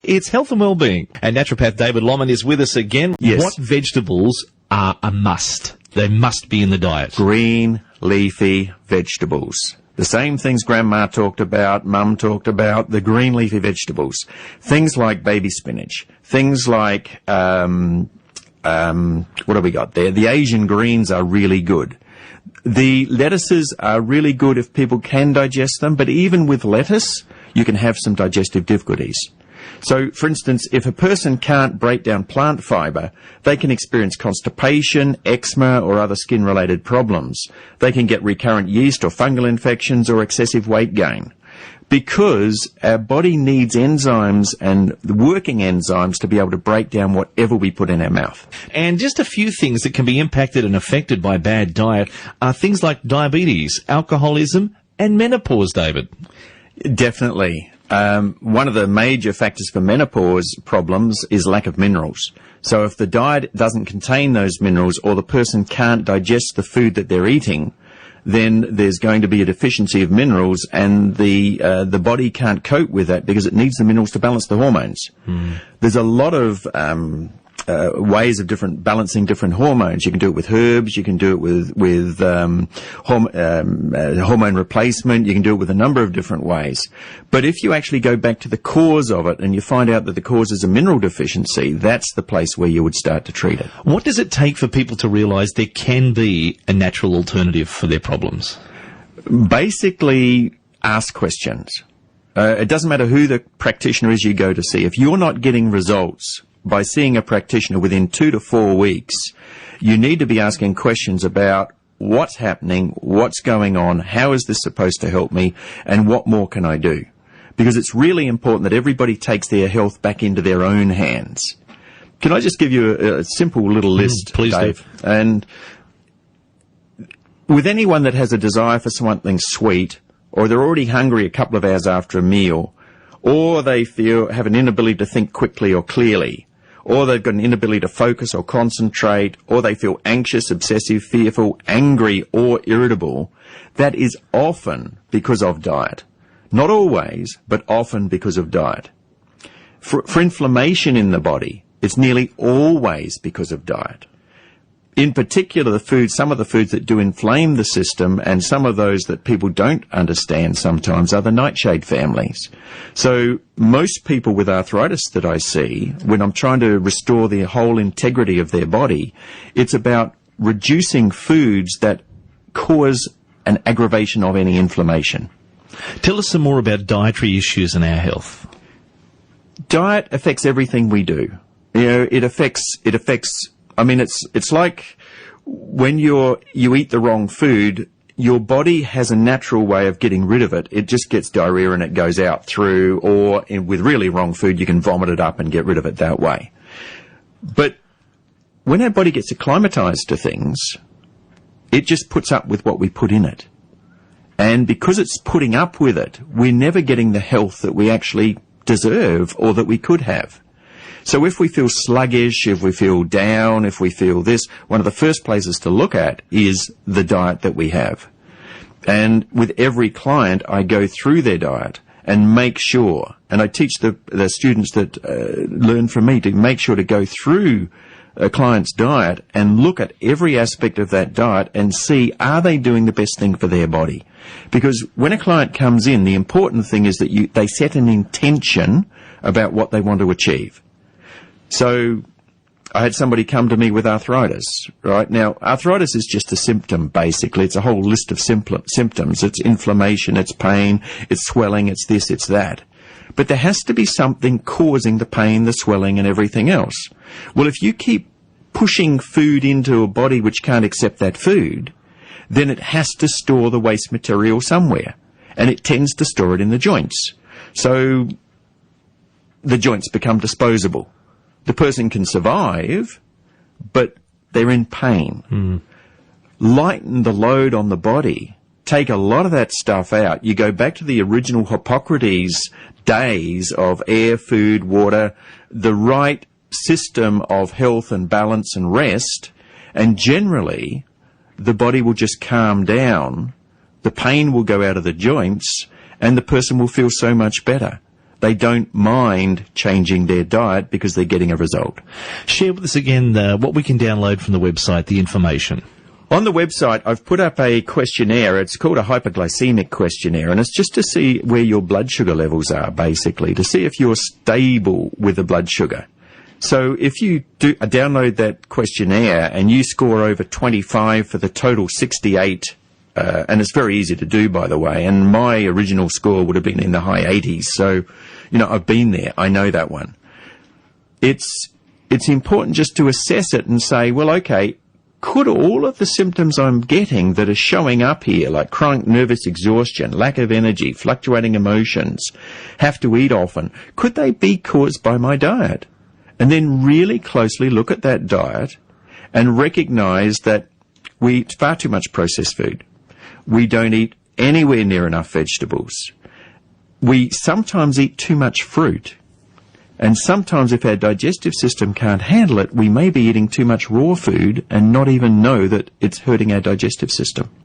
It's health and well-being. And naturopath David Lomman is with us again. Yes. What vegetables are a must? They must be in the diet. Green, leafy vegetables. The same things Grandma talked about, Mum talked about, the green leafy vegetables. Things like baby spinach. Things like, what have we got there? The Asian greens are really good. The lettuces are really good if people can digest them, but even with lettuce, you can have some digestive difficulties. So, for instance, if a person can't break down plant fibre, they can experience constipation, eczema, or other skin-related problems. They can get recurrent yeast or fungal infections or excessive weight gain. Because our body needs enzymes and the working enzymes to be able to break down whatever we put in our mouth. And just a few things that can be impacted and affected by bad diet are things like diabetes, alcoholism, and menopause, David. Definitely. One of the major factors for menopause problems is lack of minerals. So if the diet doesn't contain those minerals or the person can't digest the food that they're eating, then there's going to be a deficiency of minerals, and the body can't cope with that because it needs the minerals to balance the hormones. There's a lot of ways of balancing different hormones. You can do it with herbs. You can do it with hormone replacement. You can do it with a number of different ways. But if you actually go back to the cause of it and you find out that the cause is a mineral deficiency, that's the place where you would start to treat it. What does it take for people to realise there can be a natural alternative for their problems? Basically, ask questions. It doesn't matter who the practitioner is you go to see. If you're not getting results by seeing a practitioner within 2 to 4 weeks, you need to be asking questions about what's happening, what's going on, how is this supposed to help me, and what more can I do? Because it's really important that everybody takes their health back into their own hands. Can I just give you a simple little list, please, Dave? And with anyone that has a desire for something sweet, or they're already hungry a couple of hours after a meal, or they have an inability to think quickly or clearly, or they've got an inability to focus or concentrate, or they feel anxious, obsessive, fearful, angry, or irritable, that is often because of diet. Not always, but often because of diet. For inflammation in the body, it's nearly always because of diet. In particular, some of the foods that do inflame the system, and some of those that people don't understand sometimes, are the nightshade families. So most people with arthritis that I see, when I'm trying to restore the whole integrity of their body, it's about reducing foods that cause an aggravation of any inflammation. Tell us some more about dietary issues in our health. Diet affects everything we do. You know, it affects, I mean, it's like when you eat the wrong food, your body has a natural way of getting rid of it. It just gets diarrhea and it goes out through, or with really wrong food, you can vomit it up and get rid of it that way. But when our body gets acclimatized to things, it just puts up with what we put in it. And because it's putting up with it, we're never getting the health that we actually deserve or that we could have. So if we feel sluggish, if we feel down, if we feel this, one of the first places to look at is the diet that we have. And with every client, I go through their diet and make sure, and I teach the students that learn from me to make sure to go through a client's diet and look at every aspect of that diet and see, are they doing the best thing for their body? Because when a client comes in, the important thing is that they set an intention about what they want to achieve. So I had somebody come to me with arthritis, right? Now, arthritis is just a symptom, basically. It's a whole list of symptoms. It's inflammation, it's pain, it's swelling, it's this, it's that. But there has to be something causing the pain, the swelling, and everything else. Well, if you keep pushing food into a body which can't accept that food, then it has to store the waste material somewhere. And it tends to store it in the joints. So the joints become disposable. The person can survive, but they're in pain. Lighten the load on the body. Take a lot of that stuff out. You go back to the original Hippocrates days of air, food, water, the right system of health and balance and rest, and generally the body will just calm down, the pain will go out of the joints, and the person will feel so much better. They don't mind changing their diet because they're getting a result. Share with us again what we can download from the website, the information. On the website, I've put up a questionnaire. It's called a hypoglycemic questionnaire, and it's just to see where your blood sugar levels are, basically, to see if you're stable with the blood sugar. So if you download that questionnaire and you score over 25 for the total 68, and it's very easy to do, by the way, and my original score would have been in the high 80s, so, I've been there. I know that one. It's important just to assess it and say, well, okay, could all of the symptoms I'm getting that are showing up here, like chronic nervous exhaustion, lack of energy, fluctuating emotions, have to eat often, could they be caused by my diet? And then really closely look at that diet and recognize that we eat far too much processed food. We don't eat anywhere near enough vegetables. We sometimes eat too much fruit. And sometimes if our digestive system can't handle it, we may be eating too much raw food and not even know that it's hurting our digestive system.